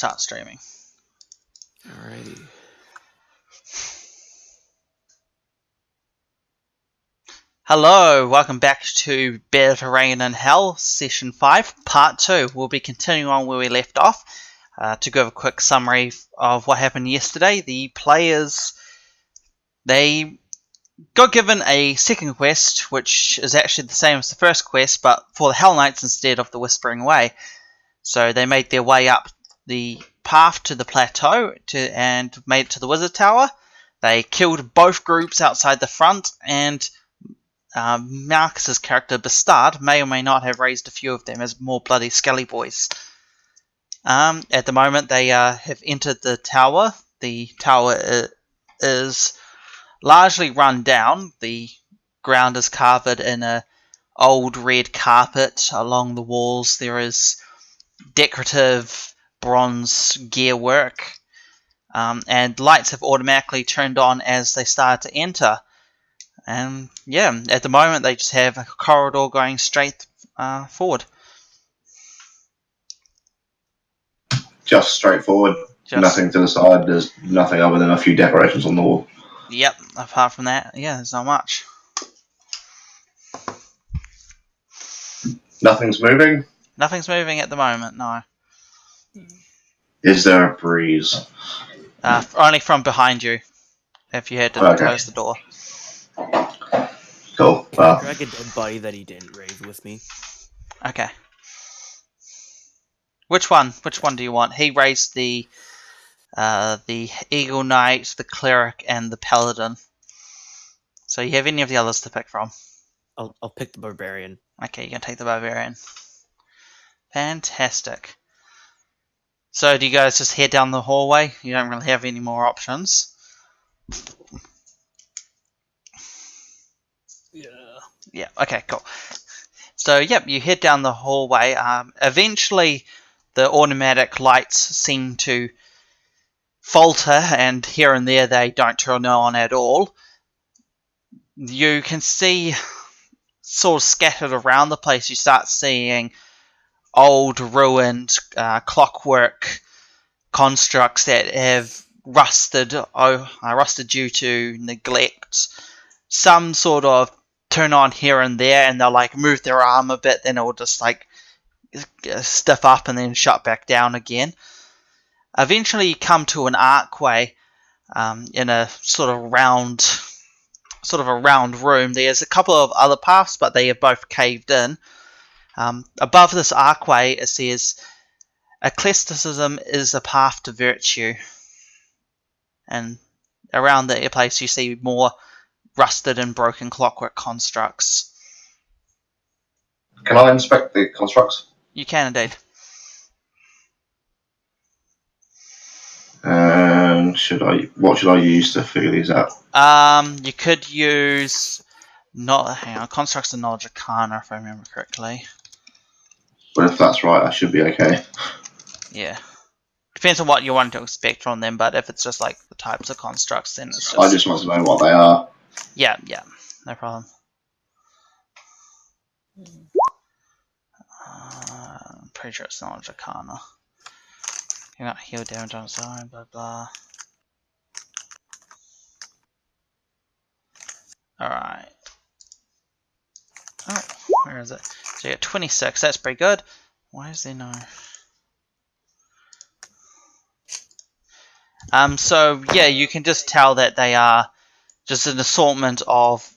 start streaming. Alrighty. Hello, welcome back to Better Rain in Hell, Session 5, Part 2. We'll be continuing on where we left off. To give a quick summary of what happened yesterday, the players, they got given a second quest, which is actually the same as the first quest, but for the Hell Knights instead of the Whispering Way. So they made their way up the path to the plateau and made it to the Wizard Tower. They killed both groups outside the front, and Marcus's character, Bastard, may or may not have raised a few of them as more bloody skelly boys. At the moment, they have entered the tower. The tower is largely run down. The ground is carved in a old red carpet along the walls. There is decorative bronze gearwork, and lights have automatically turned on as they start to enter. And yeah, at the moment they just have a corridor going straight forward. Just straightforward. Nothing to the side. There's nothing other than a few decorations on the wall. Yep, apart from that, yeah, there's not much. Nothing's moving? Nothing's moving at the moment, no. Is there a breeze? Only from behind you, if you had to close the door. Cool. Drag a dead body that he didn't raise with me. Okay. Which one? Which one do you want? He raised the Eagle Knight, the Cleric, and the Paladin. So you have any of the others to pick from? I'll pick the Barbarian. Okay, you're gonna take the Barbarian. Fantastic. So do you guys just head down the hallway? You don't really have any more options. Yeah, okay, cool. So, yep, you head down the hallway. Eventually, the automatic lights seem to falter, and here and there they don't turn on at all. You can see, sort of scattered around the place, you start seeing old, ruined clockwork constructs that have rusted due to neglect. Some sort of turn on here and there, and they'll like move their arm a bit, then it'll just like stiff up and then shut back down again. Eventually you come to an archway in a sort of a round room. There's a couple of other paths, but they are both caved in. Above this archway it says, "Ecclesiasm is a path to virtue." And around the place you see more rusted and broken clockwork constructs. Can I inspect the constructs? You can indeed. And what should I use to figure these out? You could use constructs of knowledge arcana, if I remember correctly. Well, if that's right, I should be okay. Yeah. Depends on what you want to expect from them, but if it's just like the types of constructs, then it's just... I just want to know what they are. Yeah, no problem. I'm pretty sure it's knowledge arcana. You're not heal damage on its own, blah blah. Alright. Oh, where is it? So you got 26, that's pretty good. Why is there no... So yeah, you can just tell that they are just an assortment of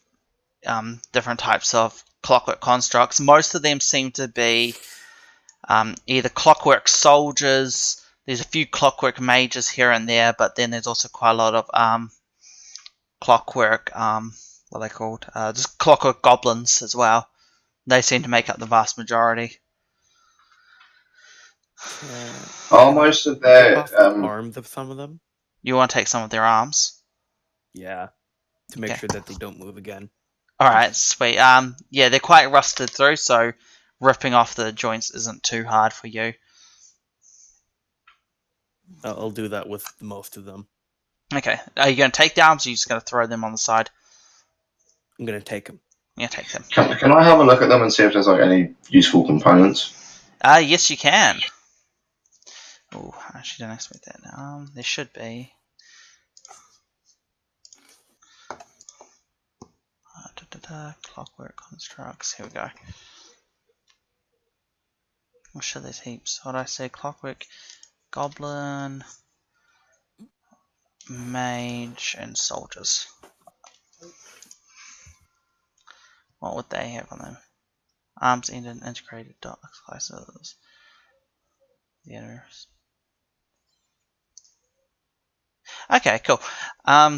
different types of clockwork constructs. Most of them seem to be either clockwork soldiers. There's a few clockwork mages here and there, but then there's also quite a lot of clockwork, what are they called? Just clockwork goblins as well. They seem to make up the vast majority. Are most of their arms of some of them? You want to take some of their arms? Yeah, to make sure that they don't move again. Alright, sweet. Yeah, they're quite rusted through, so ripping off the joints isn't too hard for you. I'll do that with most of them. Okay. Are you going to take the arms, or are you just going to throw them on the side? I'm going to take them. Yeah, take them. Can I have a look at them and see if there's like any useful components? Yes, you can. Oh, I actually didn't expect that. There should be. Clockwork constructs. Here we go. Oh shit, there's heaps. What did I say? Clockwork, goblin, mage, and soldiers. What would they have on them? Arms and an integrated dot classes. The others. Okay, cool.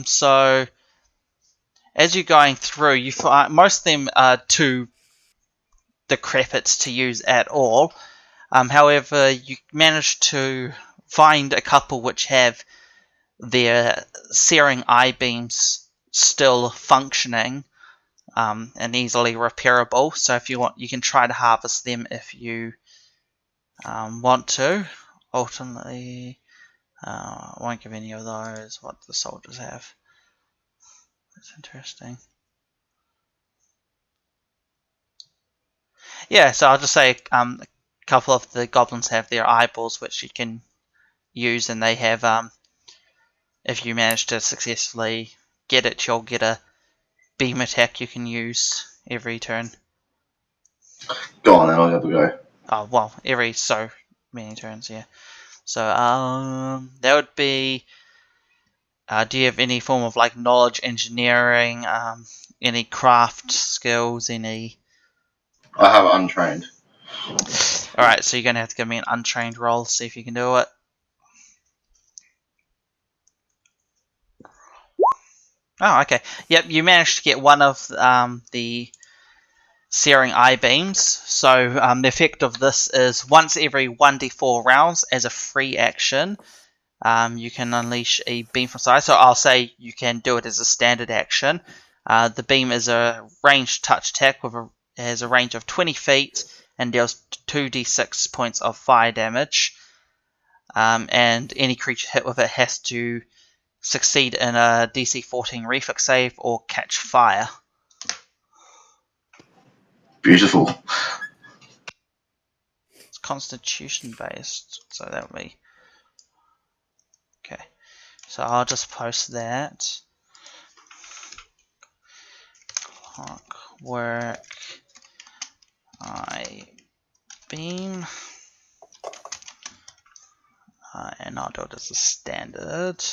So as you're going through, you find most of them are too decrepit to use at all. However, you manage to find a couple which have their searing eye beams still functioning and easily repairable. So if you want, you can try to harvest them if you want to. Ultimately, I won't give any of those. What the soldiers have. That's interesting. Yeah, so I'll just say a couple of the goblins have their eyeballs which you can use, and they have if you manage to successfully get it, you'll get a beam attack you can use every turn. Go on then, I'll have a go. Oh well, every so many turns, yeah. So that would be. Do you have any form of like knowledge, engineering, any craft skills, any? I have untrained. Alright, so you're going to have to give me an untrained roll, see if you can do it. Oh, okay. Yep, you managed to get one of the searing eye beams. So the effect of this is once every 1d4 rounds as a free action, you can unleash a beam from side. So I'll say you can do it as a standard action. The beam is a ranged touch attack has a range of 20 feet and deals 2d6 points of fire damage. And any creature hit with it has to succeed in a DC 14 reflex save or catch fire. Beautiful. It's constitution based, so that would be okay. So I'll just post that. Clockwork eye beam, and I'll do it as a standard.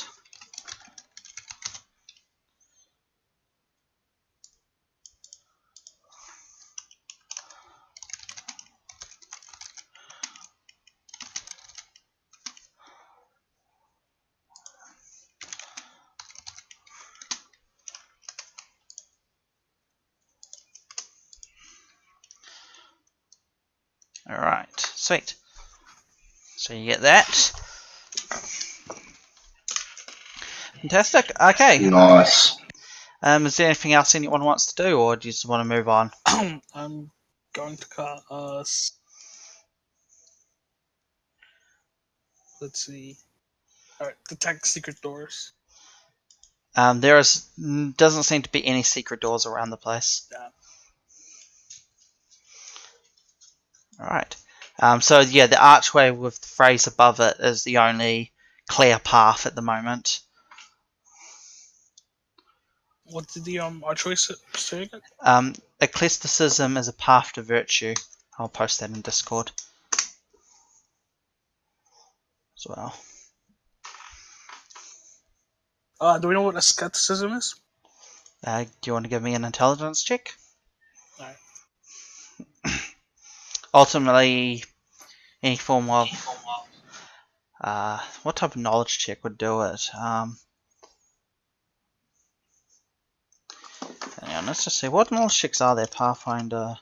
Alright, sweet. So you get that. Fantastic. Okay. Nice. Is there anything else anyone wants to do, or do you just want to move on? I'm going to call us. Let's see. Alright, detect secret doors. There doesn't seem to be any secret doors around the place. Yeah. Alright. So yeah, the archway with the phrase above it is the only clear path at the moment. What did the archway say again? Ecclesiasticism is a path to virtue. I'll post that in Discord as well. Do we know what a skepticism is? Do you want to give me an intelligence check? Alright. Ultimately, any form of what type of knowledge check would do it? Hang on, let's just see. What knowledge checks are there? Pathfinder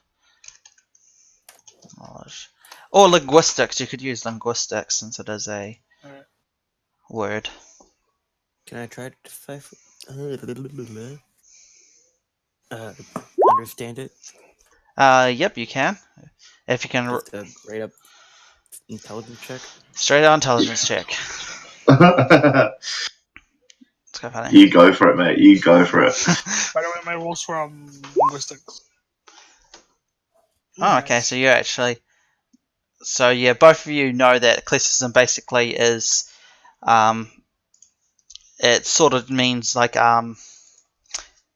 knowledge, or linguistics. You could use linguistics since it is a word. Can I try to understand it? Yep, you can. If you can. Just a straight up intelligence check. Straight out intelligence check. Let's go for that. You go for it, mate. You go for it. By the way, my rolls from linguistics. Oh, okay. So you actually. So yeah, both of you know that eclecticism basically is, it sort of means like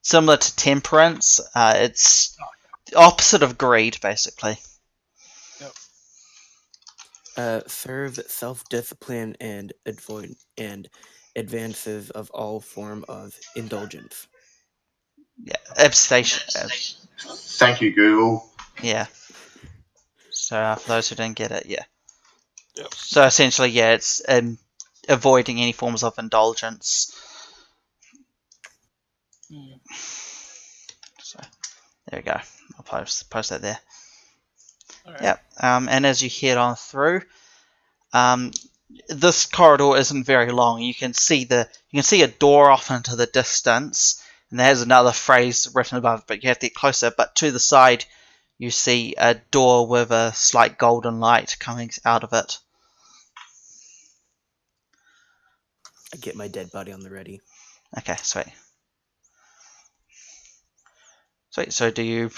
similar to temperance. It's the opposite of greed, basically. Serve self-discipline and advances of all form of indulgence. Yeah, abstation. Thank you, Google. Yeah. So for those who didn't get it, yeah. Yep. So essentially, yeah, it's avoiding any forms of indulgence. Mm. So there we go. I'll post that there. Alright. Yep. And as you head on through, this corridor isn't very long. You can see a door off into the distance, and there's another phrase written above, but you have to get closer. But to the side, you see a door with a slight golden light coming out of it. I get my dead body on the ready. Okay, sweet. Sweet. So do you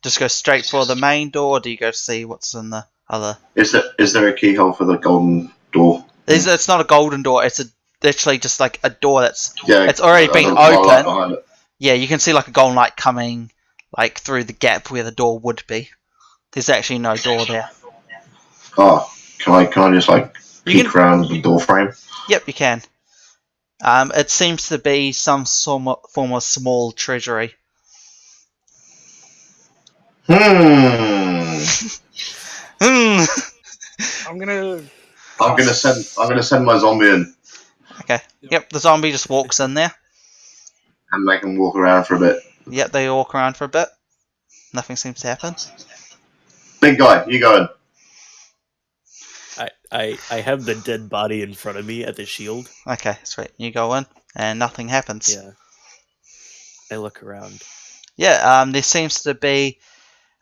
just go straight for the main door, or do you go see what's in the other? Is there a keyhole for the golden door? It's not a golden door. It's literally just like a door that's Yeah, it's already been light open. behind it. Yeah, you can see like a golden light coming like through the gap where the door would be. There's actually no door there. Oh, can I just like You peek around the door frame? Yep, you can. It seems to be some form of small treasury. Hmm. I'm gonna I'm gonna send my zombie in Okay. Yep, the zombie just walks in there. and make him walk around for a bit. Yep, they walk around for a bit. Nothing seems to happen. Big guy, you go in. I have the dead body in front of me at the shield. Okay, sweet. You go in, and nothing happens. Yeah. I look around. Yeah, there seems to be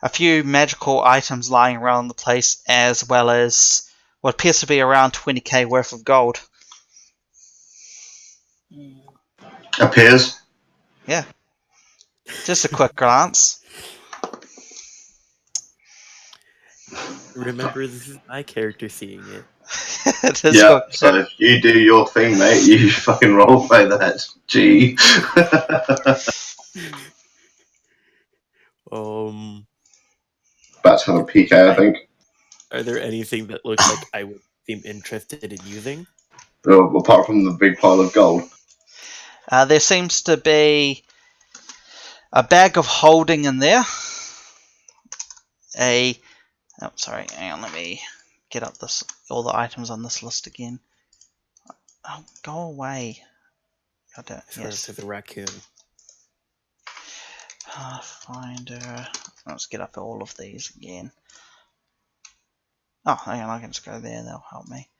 a few magical items lying around the place, as well as what appears to be around 20k worth of gold. Appears. Yeah. Just a quick glance. Remember, this is my character seeing it. It is Yeah, quick. so if you do your thing, mate, you fucking roleplay that. Gee. About to have a PK, I think. Are there anything that looks like I would seem interested in using? Well, apart from the big pile of gold. There seems to be a bag of holding in there. Oh, sorry, hang on, let me get up all the items on this list again. Oh, go away. God damn it. Yes. To the raccoon. Pathfinder. Let's get up all of these again. Oh, hang on, I can just go there, that'll help me.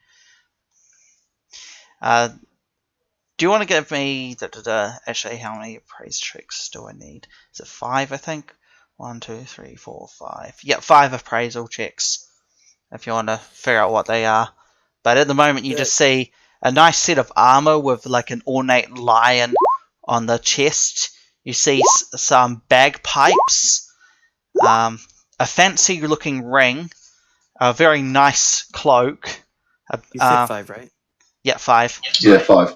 Do you want to give me actually how many appraise checks do I need? Is it 5, I think? 1, 2, 3, 4, 5. Yeah, 5 appraisal checks if you want to figure out what they are. But at the moment you just see a nice set of armor with like an ornate lion on the chest. You see some bagpipes, a fancy looking ring, a very nice cloak. You said 5, right? Yeah, 5. Yeah, 5.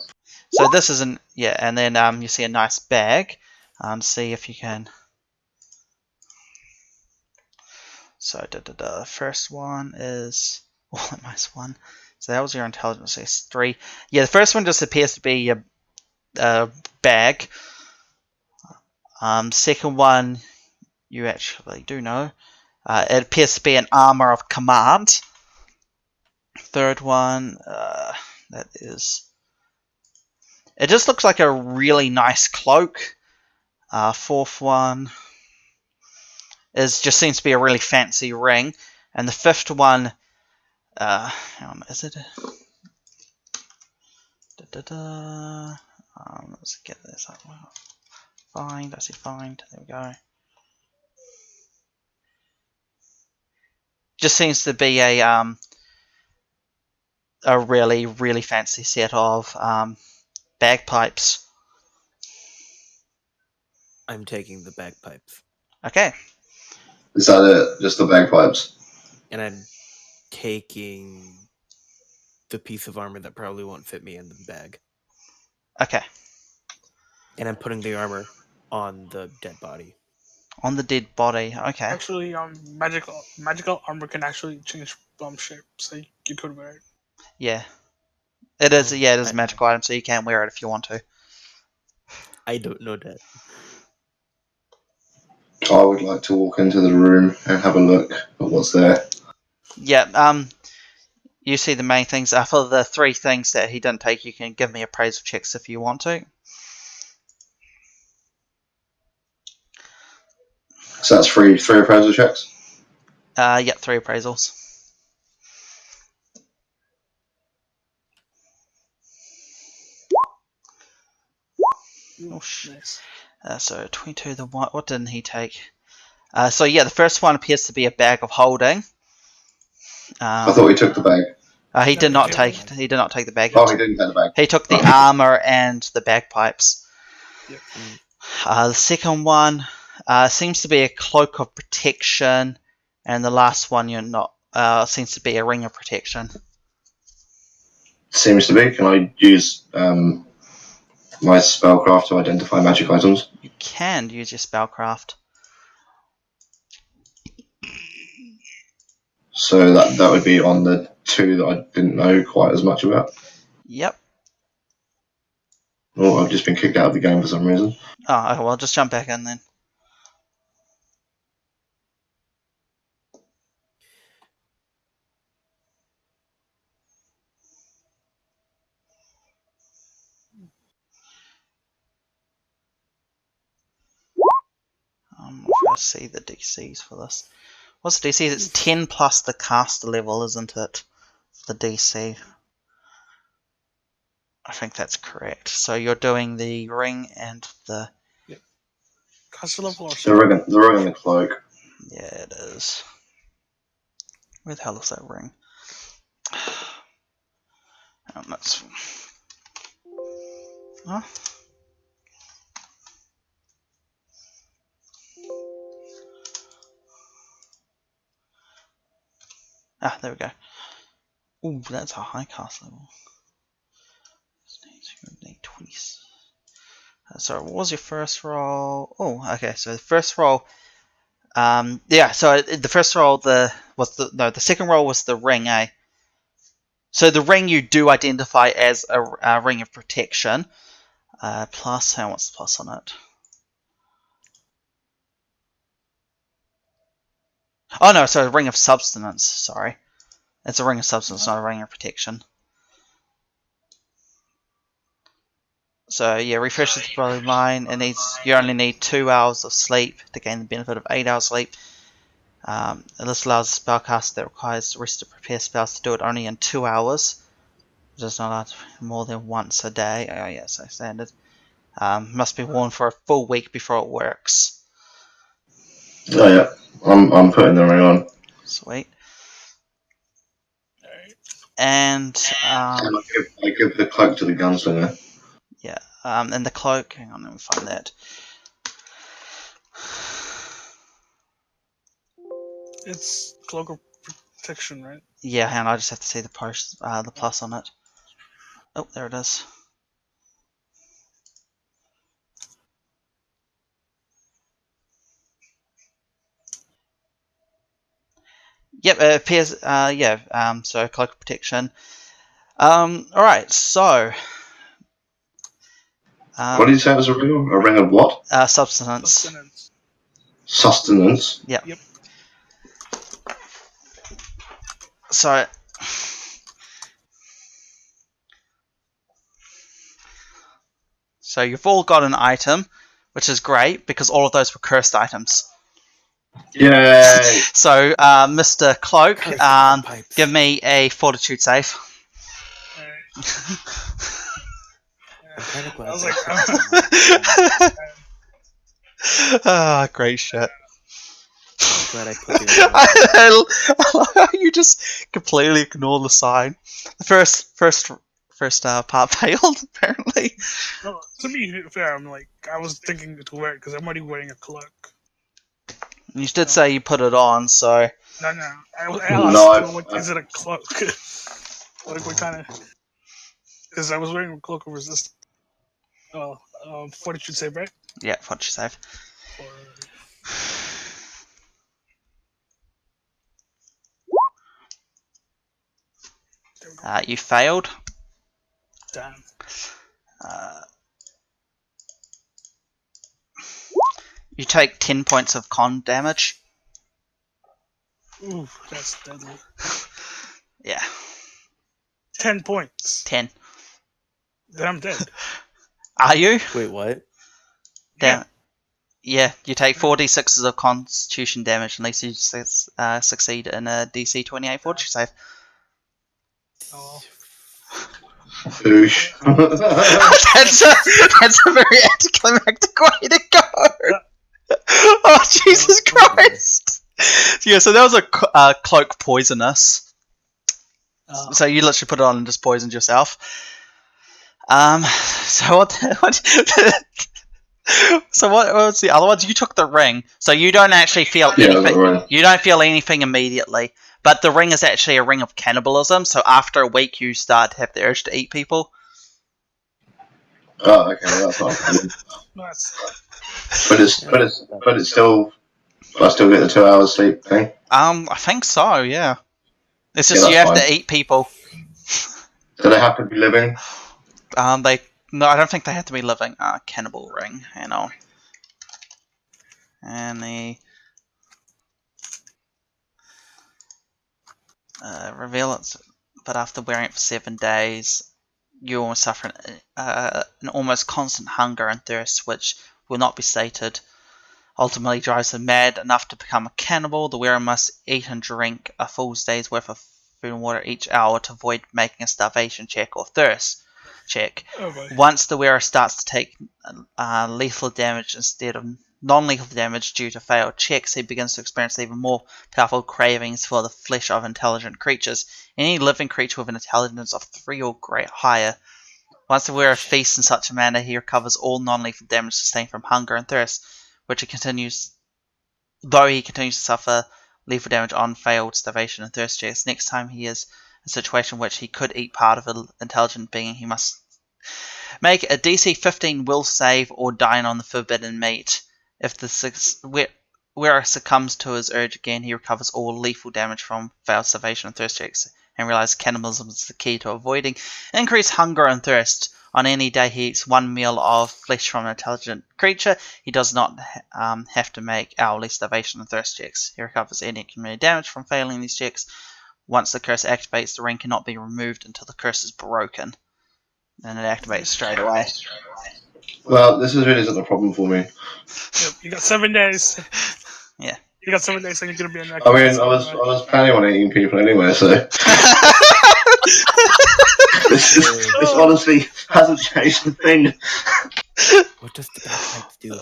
So this isn't, yeah, and then you see a nice bag. See if you can. So the first one is minus 1. So that was your intelligence. So it's 3. Yeah, the first one just appears to be a bag. Second one, you actually do know. It appears to be an armor of command. Third one, that is. It just looks like a really nice cloak. Fourth one just seems to be a really fancy ring, and the fifth one, hang on, is it? Let's get this up. Find. I see find. There we go. Just seems to be a really really fancy set of bagpipes. I'm taking the bagpipes. Okay. Is that it? Just the bagpipes? And I'm taking the piece of armor that probably won't fit me in the bag, Okay. and I'm putting the armor on the dead body. On the dead body. Okay. Actually, magical armor can actually change shape, so you could wear it. Yeah. It is. Oh, Yeah, it is a I- magical item, so you can wear it if you want to. I don't know that. I would like to walk into the room and have a look at what's there. Yeah. You see the main things. For the 3 things that he didn't take, you can give me appraisal checks if you want to. So that's three appraisal checks. Yeah, 3 appraisals. Oh, Nice. So 22. The what didn't he take? So yeah, the first one appears to be a bag of holding. I thought he took the bag. He did not okay. take. He did not take the bag. Oh, he didn't take the bag. He took the Oh. armor and the bagpipes. Yep. The second one seems to be a cloak of protection, and the last one seems to be a ring of protection. Seems to be. Can I use my spellcraft to identify magic items? You can use your spellcraft. So that would be on the 2 that I didn't know quite as much about. Yep. Oh, I've just been kicked out of the game for some reason. Oh, okay, well, just jump back in then. I'm not sure I see the DCs for this. What's the DC? It's 10 plus the caster level, isn't it? The DC. I think that's correct. So you're doing the ring and the... Caster level or The ring and the cloak. Yeah, it is. Where the hell is that ring? That's... Huh? Ah, there we go. Ooh, that's a high cast level. Need 20. Sorry, what was your first roll? Oh, okay. So the first roll, yeah. So the first roll, the second roll was the ring, eh? So the ring you do identify as a ring of protection. Plus, what's the plus on it? Oh no, sorry, ring of substance. Sorry, it's a ring of substance, not a ring of protection. So yeah, refreshes the body mind. You only need 2 hours of sleep to gain the benefit of 8 hours sleep. This allows a spellcaster that requires rest to prepare spells to do it only in 2 hours. It is not allowed more than once a day. Oh yeah, so standard. Must be worn for a full week before it works. Oh yeah, I'm putting the ring on. Sweet. And And I give the cloak to the gunslinger. yeah, and the cloak. Hang on, let me find that. It's cloak of protection, right? Yeah, hang on, I just have to see the plus on it. Oh, there it is. Yep, it appears. Yeah. So cloak of protection. All right. So. What did you say it was a ring of? A ring of what? Substance. Sustenance. Yep. Yep. So. So you've all got an item, which is great because all of those were cursed items. Yay! So, Mr. Cloak, Pipes. give me a fortitude save. I'm kind of glad. I was that- like, Ah, great shit. I'm glad I put the I love how you just completely ignore the sign. The first part failed, apparently. no, to be fair, I was thinking to wear it because I'm already wearing a cloak. You did say you put it on, so No. I No, asked, like, is it a cloak? Like, what kind of... Because I was wearing a cloak of resistance. Oh, fortitude save, right? Yeah, what you save. Or... There we go. You failed. Damn. You take 10 points of con damage. Ooh, that's deadly. Yeah, 10 points. 10. Then I'm dead. Are you? Wait, what? Damn. Yeah, you take 4d6s of constitution damage unless you succeed in a DC 28 fortitude save. Oh. Boosh. that's a very anticlimactic way to go. Oh, Jesus Christ. Yeah, so that was a cloak poisonous. So you literally put it on and just poisoned yourself. So what was the other ones? You took the ring, so you don't actually feel anything. You don't feel anything immediately, but the ring is actually a ring of cannibalism. So after a week, you start to have the urge to eat people. Oh, okay, well, that's not fun. Nice. But it's still. I still get the 2 hours sleep thing. I think so. Yeah, it's just Yeah, you have fine. to eat people. Do they have to be living? No, I don't think they have to be living. Cannibal ring, hang on. And the reveal it, but after wearing it for 7 days, you will suffer an almost constant hunger and thirst, which will not be sated. Ultimately drives them mad enough to become a cannibal. The wearer must eat and drink a full day's worth of food and water each hour to avoid making a starvation check or thirst check. Oh, Once the wearer starts to take lethal damage instead of non-lethal damage due to failed checks, he begins to experience even more powerful cravings for the flesh of intelligent creatures. Any living creature with an intelligence of 3 or higher. Once the wearer feasts in such a manner, he recovers all non-lethal damage sustained from hunger and thirst, which he continues to suffer lethal damage on failed starvation and thirst checks. Next time he is in a situation in which he could eat part of an intelligent being, he must make a DC 15 will save or dine on the forbidden meat. If the wearer succumbs to his urge again, he recovers all lethal damage from failed starvation and thirst checks, and realizes cannibalism is the key to avoiding increased hunger and thirst. On any day he eats 1 meal of flesh from an intelligent creature, he does not have to make hourly starvation and thirst checks. He recovers any accumulated damage from failing these checks. Once the curse activates, the ring cannot be removed until the curse is broken. And it activates straight away. Well, this is really not a problem for me. Yep, you got 7 days. Yeah. You got 7 days, so you're gonna be in that. I mean, I was planning on eating people anyway, so this honestly hasn't changed the thing. What does the bagpipes do?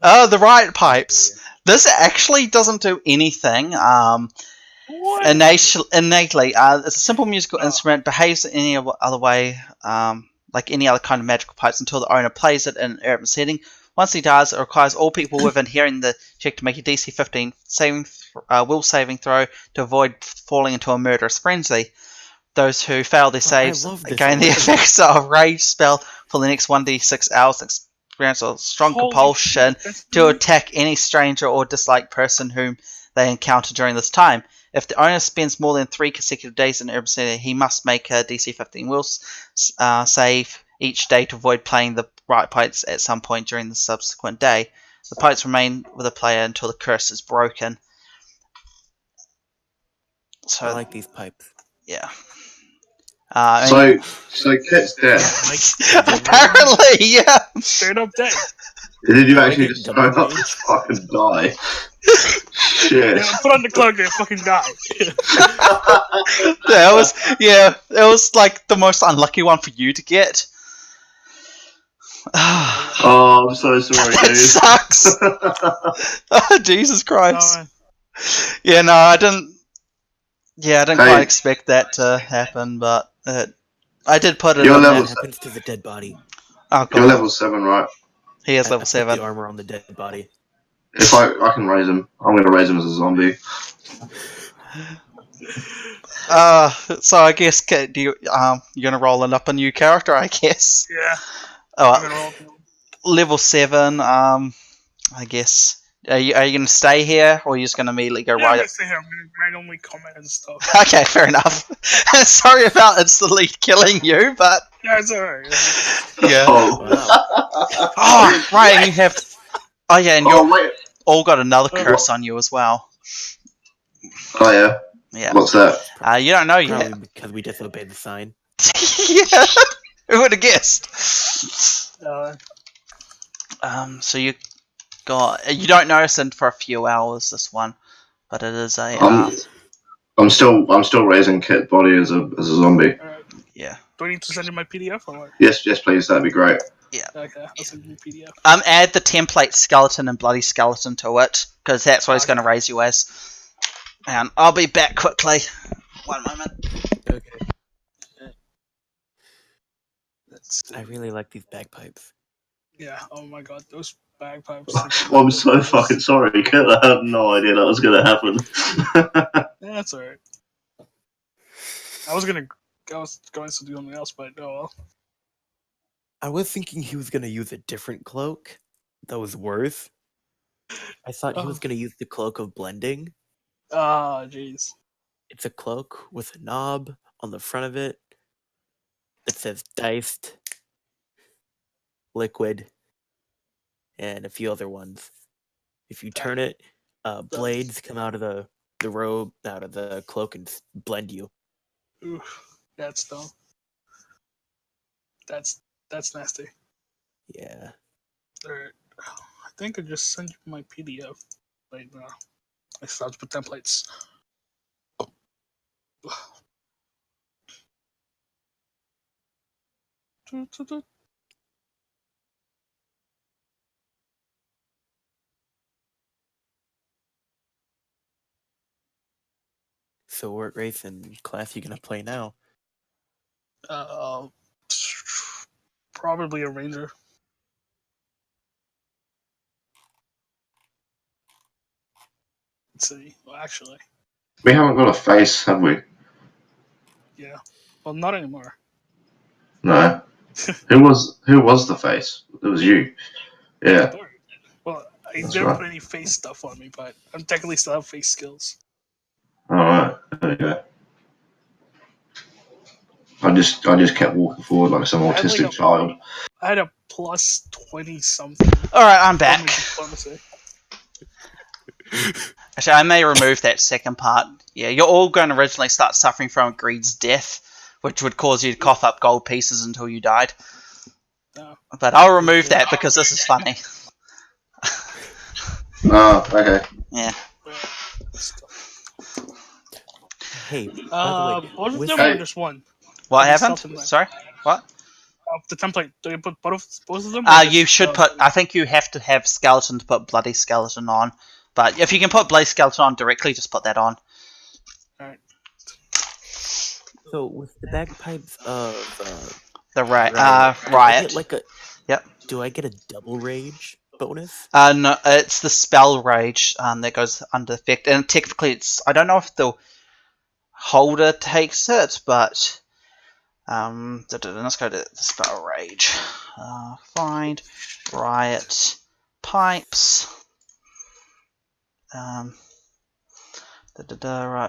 Oh, the riot pipes. This actually doesn't do anything. What? Innately, it's a simple musical instrument. Behaves in any other way, like any other kind of magical pipes, until the owner plays it in an urban setting. Once he does, it requires all people within hearing the check to make a DC 15 will saving throw to avoid falling into a murderous frenzy. Those who fail their saves gain the effects of rage spell for the next 1d6 hours and experience a strong compulsion to attack any stranger or disliked person whom they encounter during this time. If the owner spends more than 3 consecutive days in the urban setting, he must make a DC 15 will save each day to avoid playing the right pipes at some point during the subsequent day. The pipes remain with the player until the curse is broken. So I like these pipes. Yeah. So Kit's dead. Apparently, yeah. Straight up dead. Did you actually just straight up fucking die? Shit. Yeah, put on the cloak and fucking die. It was like the most unlucky one for you to get. Oh, I'm so sorry, That dude. sucks. Oh, Jesus Christ. Oh, Yeah, no, I didn't. Yeah, I didn't quite expect that to happen, but I did put it Your in level What happens to the dead body? Oh, You're level 7, right? He is I level put 7. the armor on the dead body. If I can raise him, I'm going to raise him as a zombie. So I guess Kit, you're gonna roll up a new character, I guess. Yeah. Oh, I'm gonna roll. level 7. I guess. Are you gonna stay here, or are you just gonna immediately go I'm right? gonna stay here. I'm gonna randomly comment and stuff. Okay, fair enough. Sorry about instantly killing you, but Yeah, it's alright. yeah. Oh, Wow. Oh, right, and you have. Oh yeah, and oh you've wait. all got another curse on you as well. Oh yeah. Yeah. What's that? You don't know yet. Probably because we disobeyed the sign. Yeah. Who would have guessed? So you you don't notice it for a few hours this one, but it is a I'm still raising Kit's body as a zombie. yeah. Do I need to send you my PDF or what? Yes, please. That'd be great. Okay, I'll send you a PDF. Add the template skeleton and bloody skeleton to it, because that's what he's going to raise you as. And I'll be back quickly. One moment. Okay. I really like these bagpipes. Yeah. Oh my god, those bagpipes. Oh, I'm so fucking sorry, Kit. I had no idea that was gonna happen. Yeah, that's alright. I was going to do something else, but oh well. I was thinking he was gonna use a different cloak. That was worse. I thought he was gonna use the cloak of blending. Ah, jeez. It's a cloak with a knob on the front of it that says diced, liquid, and a few other ones. If you turn it, blades come out of the robe, out of the cloak, and blend you. Oof, that's dumb. That's nasty. Yeah. Alright. I think I just sent you my PDF. Wait, no. I still have to put templates. So what race and class you gonna play now? Probably a ranger. Let's see. Well, actually, We haven't got a face, have we? yeah. Well, not anymore. No. Who was the face? It was you. Yeah. Well, I That's didn't right. put any face stuff on me, but I'm technically still have face skills. Alright. There you go. I just kept walking forward like some autistic child. I had a plus 20 something. Alright, I'm back. on my diplomacy. Actually, I may remove that second part. Yeah, you're all going to originally start suffering from Greed's death, which would cause you to cough up gold pieces until you died. No. But I'll remove that because this is funny. Oh, okay. Yeah. Hey, by the way, what was with- the number? Just one. What There's happened? something there. Sorry? What? The template. Do you put both of them? or You just, should put... I think you have to have skeleton to put bloody skeleton on. But if you can put bloody skeleton on directly, just put that on. Alright. So with the bagpipes of The riot. do I Riot. get like a Yep. Do I get a double rage bonus? No, it's the spell rage that goes under effect, and technically it's... I don't know if the holder takes it, but let's go to the spell rage. Find riot pipes. Riot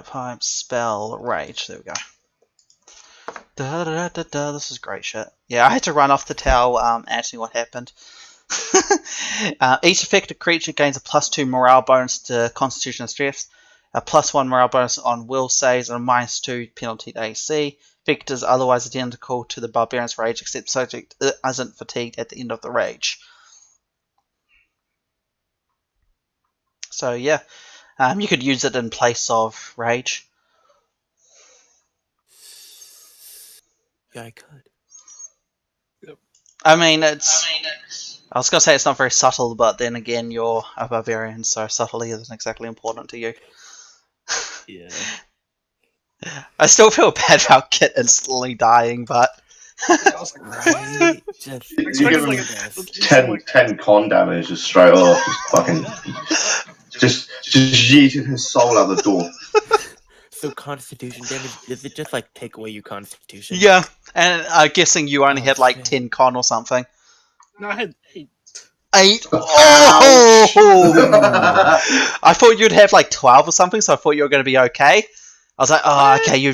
pipes spell rage. There we go. This is great shit. Yeah, I had to run off to tell Anthony what happened. Each affected creature gains a +2 morale bonus to Constitution and Strength, a +1 morale bonus on will saves, and a -2 penalty to AC. Effect is otherwise identical to the Barbarian's Rage, except subject isn't fatigued at the end of the rage. So yeah, you could use it in place of Rage. Yeah, I could. I mean, it's... I was going to say it's not very subtle, but then again, you're a barbarian, so subtlety isn't exactly important to you. Yeah. I still feel bad about Kit instantly dying, but... I was like, Right? Just You Expected give him like a- 10 con damage just straight off. Just fucking... Just yeeting his soul out the door. So constitution damage, does it just like take away your constitution? Yeah, and I'm guessing you only Oh, had like shit. 10 con or something. No, I had 8. 8? Ouch. Oh! I thought you'd have like 12 or something, so I thought you were going to be okay. I was like, oh, What? okay, you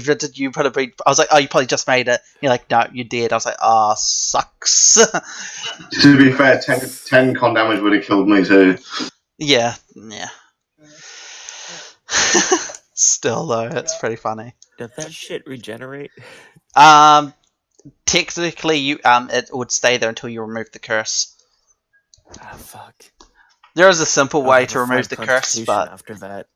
probably. I was like, oh, you probably just made it. You're like, no, you did. I was like, oh, sucks. To be fair, 10 con damage would have killed me too. yeah. Still though, it's pretty funny. Does that shit regenerate? Technically, it would stay there until you remove the curse. Ah, fuck. There is a simple I'll way have to a remove 5 the curse, constitution but after that.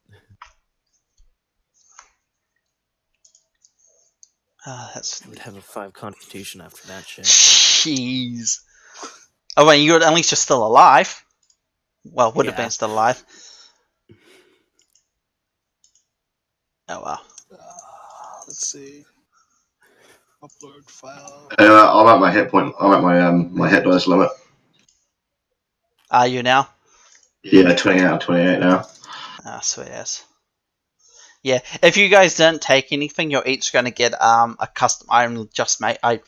that's I would have a 5 constitution after that shit. jeez. Oh wait, at least you're still alive. Well, would have Yeah. been still alive. Oh well. Let's see. Upload file. I'm at my hit point. I'm at my hit dice limit. Are you now? Yeah, 20 out of 28 now. Ah, sweet ass. Yeah, if you guys didn't take anything, you're each going to get a custom item just made. I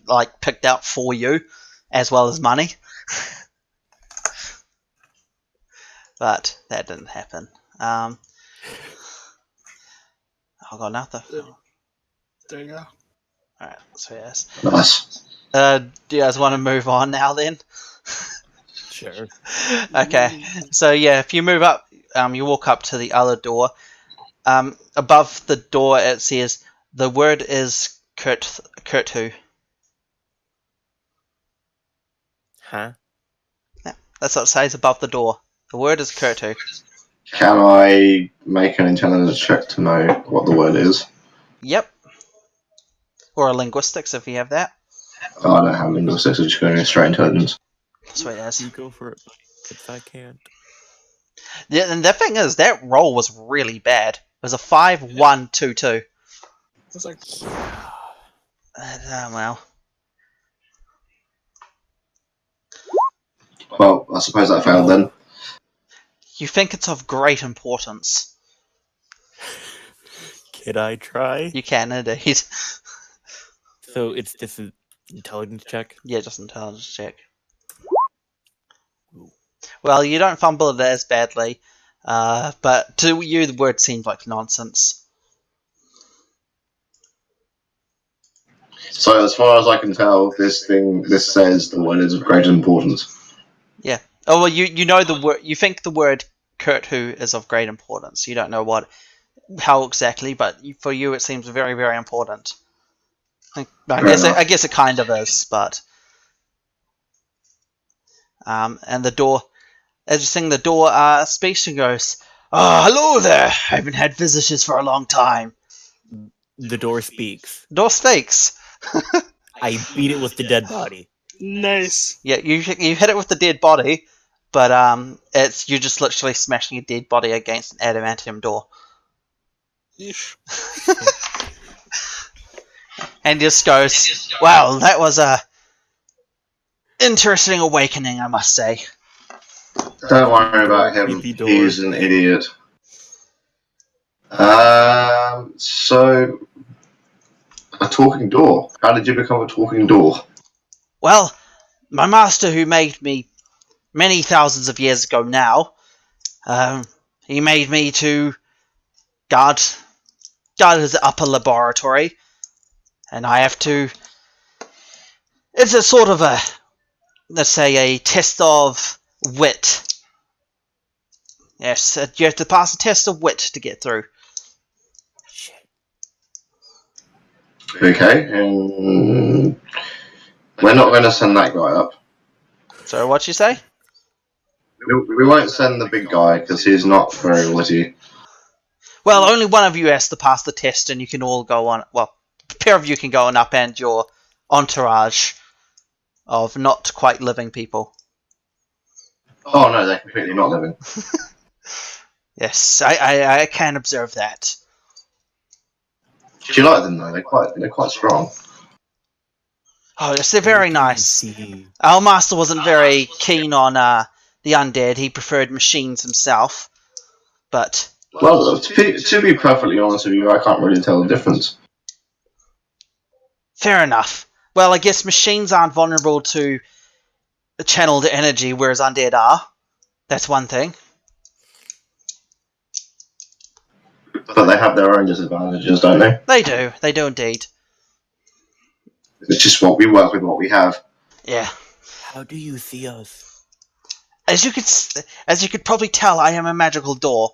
picked out for you, as well as money. But that didn't happen. I got nothing. There you go. Alright, sweet ass. Nice. Do you guys want to move on now then? Sure. Okay, so yeah, if you move up, you walk up to the other door. Above the door it says, the word is Kurtu. Huh? Yeah, that's what it says above the door. The word is Kurtu. Can I make an intelligence check to know what the word is? Yep. Or a linguistics if you have that. Oh, I don't have linguistics, I'm just going straight intelligence. Sweet as. You go for it, because I can't. Yeah, and the thing is, that roll was really bad. It was a 5-1-2-2. It's like, Well. Well, I suppose that failed then. You think it's of great importance. Can I try? You can indeed. So it's just an intelligence check? Yeah, just intelligence check. Well, you don't fumble it as badly, but to you the word seemed like nonsense. So, as far as I can tell, this says the word is of great importance. Yeah. Oh well, you know the word. You think the word Kurtu is of great importance. You don't know how exactly, but for you it seems very, very important. I guess it kind of is, but and the door, as you sing, the door speaks and goes, "Oh, hello there. I haven't had visitors for a long time." The door speaks. The door speaks. I beat it with the dead body. nice. Yeah, you hit it with the dead body, but you're just literally smashing a dead body against an adamantium door. Yeesh. And just goes, "Well, that was a interesting awakening, I must say." Don't worry about him. Creepy door. He's an idiot. So, a talking door. How did you become a talking door? Well, my master, who made me many thousands of years ago now, he made me to guard his upper laboratory, and I have to. It's a sort of let's say, a test of wit. Yes, you have to pass a test of wit to get through. Shit. Okay, and we're not going to send that guy up. So, what you say? We won't send the big guy because he's not very witty. Well, only one of you has to pass the test, and you can all go on. Well, a pair of you can go on up, and your entourage of not quite living people. Oh no, they're completely not living. Yes, I can observe that. Do you like them though? They're quite strong. Oh, yes, they're very nice. See. Our master wasn't very keen on the undead. He preferred machines himself. But Well, to be perfectly honest with you, I can't really tell the difference. Fair enough. Well, I guess machines aren't vulnerable to channeled energy, whereas undead are. That's one thing. But they have their own disadvantages, don't they? They do. They do indeed. It's just what we work with, what we have. Yeah. How do you see us? As you could probably tell, I am a magical door.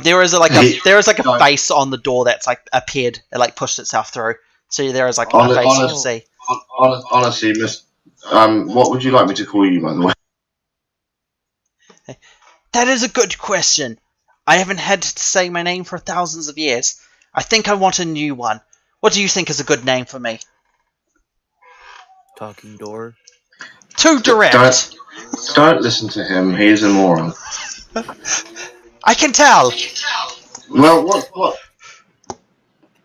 There is a face on the door that's like appeared, it like pushed itself through. So there is like a face you can see. Honestly, Miss, what would you like me to call you, by the way? That is a good question. I haven't had to say my name for thousands of years. I think I want a new one. What do you think is a good name for me? Talking door. Too direct. Don't listen to him. He's a moron. I can tell. Well, what?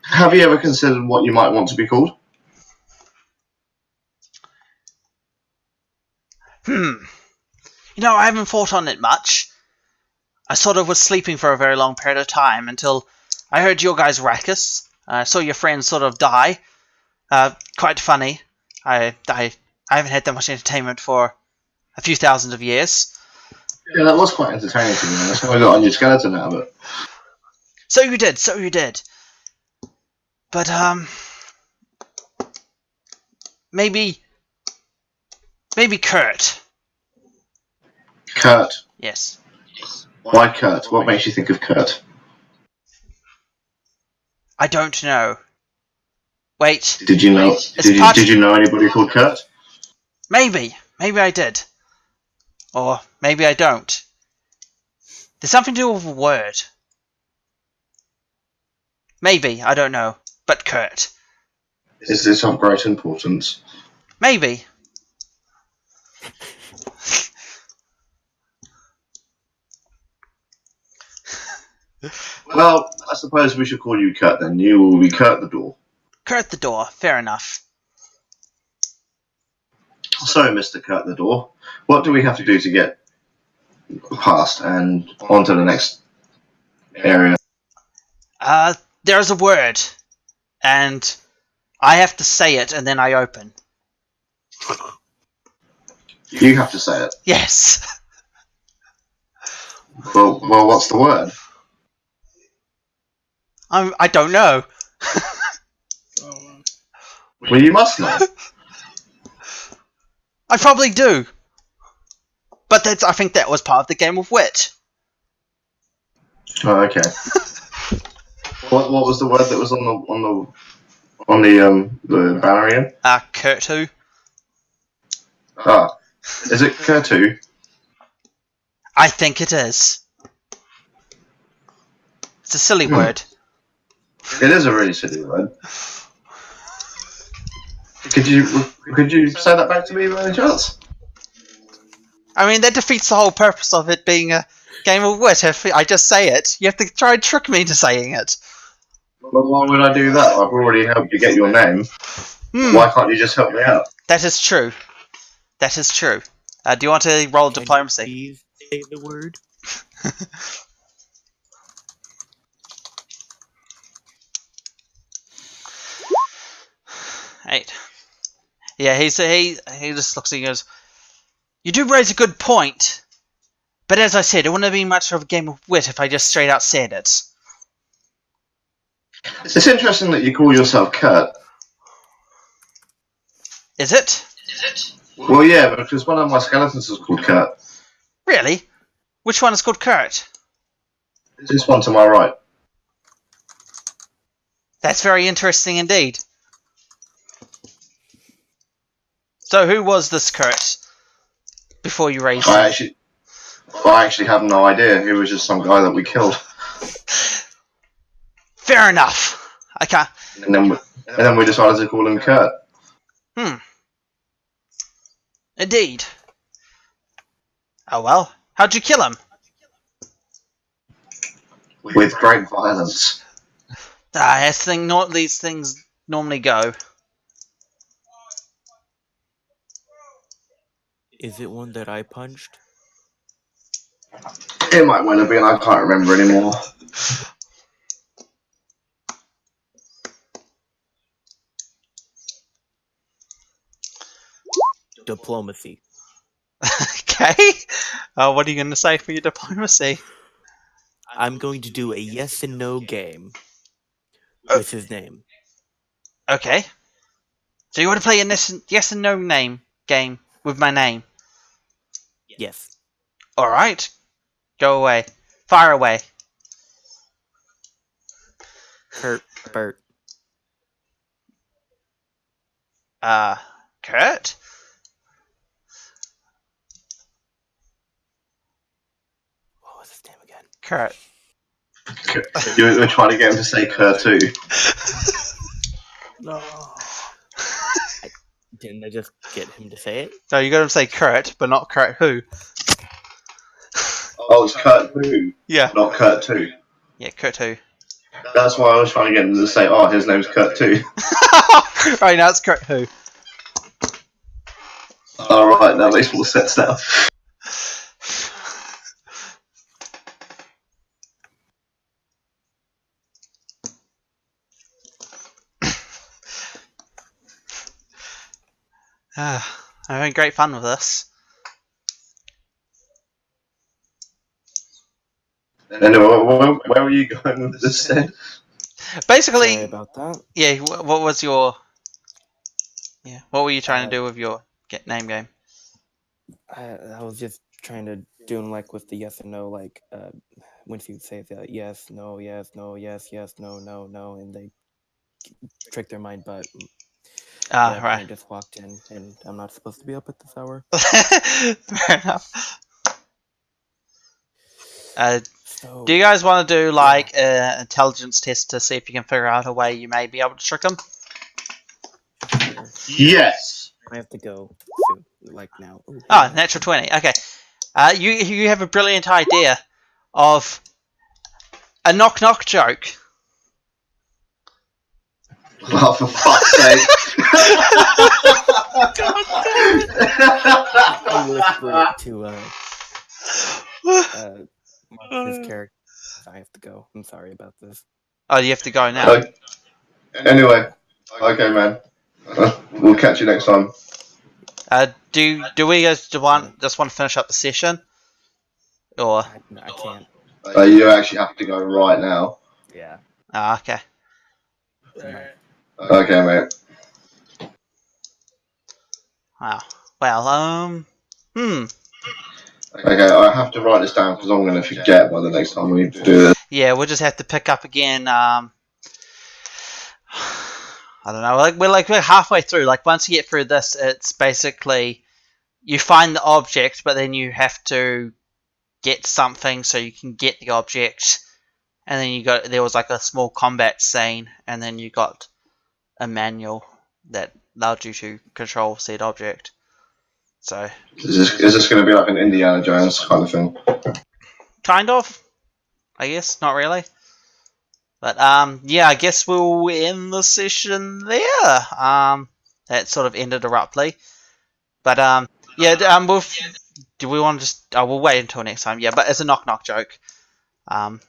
Have you ever considered what you might want to be called? You know, I haven't thought on it much. I sort of was sleeping for a very long period of time until I heard your guys' ruckus. I saw your friends sort of die. Quite funny. I haven't had that much entertainment for a few thousand of years. Yeah, that was quite entertaining to me. That's how I got a new skeleton out of it. So you did. But, maybe Kurt. Kurt. Yes. Why Kurt? What makes you think of Kurt? I don't know. Wait. Did you know? Did you know anybody called Kurt? Maybe I did. Or maybe I don't. There's something to do with a word. Maybe, I don't know. But Kurt. Is this of great importance? Maybe. Well, I suppose we should call you Kurt then. You will be Kurt the door. Kurt the door, fair enough. So, Mr. Kurt the door, what do we have to do to get past and onto the next area? There's a word. And I have to say it and then I open. You have to say it. Yes. Well, what's the word? I don't know. Well, you must know. I probably do. But I think that was part of the game of wit. Oh, okay. What was the word that was on the banner again? Kurtu. Ah, is it Kurtu? I think it is. It's a silly word. It is a really silly word. Could you say that back to me by any chance? I mean, that defeats the whole purpose of it being a game of wit. If I just say it, you have to try and trick me into saying it. Well, why would I do that? I've already helped you get your name. Why can't you just help me out? That is true. That is true. Do you want to roll diplomacy? Please say the word. Eight. Yeah, he just looks and goes, "You do raise a good point, but as I said, it wouldn't have been much of a game of wit if I just straight out said it." It's interesting that you call yourself Kurt. Is it? Well, yeah, because one of my skeletons is called Kurt. Really? Which one is called Kurt? This one to my right. That's very interesting indeed. So who was this Kurt before you raised him? I actually have no idea. He was just some guy that we killed. Fair enough. I can't. And then we decided to call him Kurt. Indeed. Oh well. How'd you kill him? With great violence. These things normally go. Is it one that I punched? It might well have been. I can't remember anymore. Diplomacy. Okay. What are you going to say for your diplomacy? I'm going to do a yes and no game with his name. Okay. So you want to play a yes and no name game with my name? Yes. All right. Go away. Fire away. Kurt. Bert. Kurt? What was his name again? Kurt. You were trying to get him to say Kurt too. No. Didn't I just get him to say it? No, you got to say Kurt, but not Kurt who. Oh, it's Kurt who, Yeah. not Kurt too. Yeah, Kurt who. That's why I was trying to get him to say, oh, his name's Kurt too. Right, now it's Kurt who. Alright, that makes more sense now. I'm having great fun with this. Anyway, where were you going with this then? Basically, Sorry about that. yeah. What was your? Yeah. What were you trying to do with your name game? I was just trying to do like with the yes and no, like once you say the yes, no, yes, no, yes, yes, no, no, no, and they trick their mind, but yeah, Right. I just walked in, and I'm not supposed to be up at this hour. Fair enough. So, Do you guys want to do like an intelligence test to see if you can figure out a way you may be able to trick them? Yes! I have to go soon, like now. Ooh, Oh, natural 20. Okay. You have a brilliant idea of a knock-knock joke. Oh, for fuck's sake. I whispered it to his character. I have to go. I'm sorry about this. Oh, you have to go now. Anyway, okay, man. We'll catch you next time. Do we guys just want to finish up the session? Or I can't. You actually have to go right now. Yeah. okay. Okay, mate. Wow. Well, Okay, I have to write this down because I'm going to forget by the next time we do this. yeah, we'll just have to pick up again. I don't know. We're halfway through. Like once you get through this, it's basically you find the object, but then you have to get something so you can get the object, and then there was like a small combat scene, and then you got a manual that allowed you to control said object. So Is this going to be like an Indiana Jones kind of thing? kind of, I guess, not really. But yeah, I guess we'll end the session there. That sort of ended abruptly. But yeah, do we want to just? We'll wait until next time. Yeah, but it's a knock-knock joke.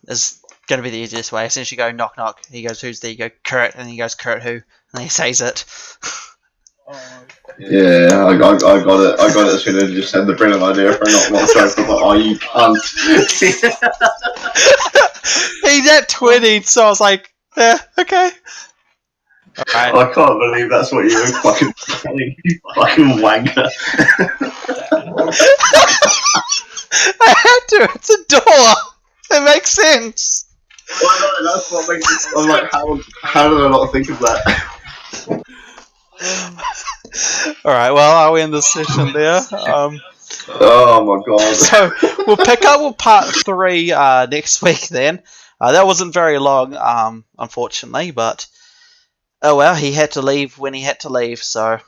Is going to be the easiest way. Essentially, you go knock-knock. He goes, "Who's there?" You go, "Kurt," and he goes, "Kurt who?" And he says it. Yeah, I got it. I got it as soon as you said the brilliant idea for a knock-knock joke. I thought, oh, you cunt. He's at 20, so I was like, yeah, okay. Alright. I can't believe that's what you were fucking saying, you fucking wanker. I had to. It's a door. It makes sense. Well, no, that's what makes it. I'm like, how did I not think of that? Alright, well, I'll end the session there. Oh my god. So, we'll pick up with part 3 next week then. That wasn't very long, unfortunately, but oh well, he had to leave when he had to leave, so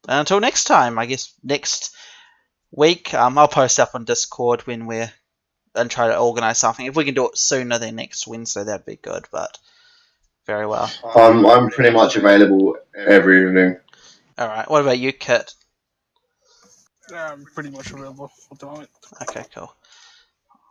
until next time, I guess next week, I'll post up on Discord when we're and try to organise something. If we can do it sooner than next Wednesday, that'd be good, but very well. I'm pretty much available every evening. Alright, what about you, Kit? I'm pretty much available at the moment. Okay, cool.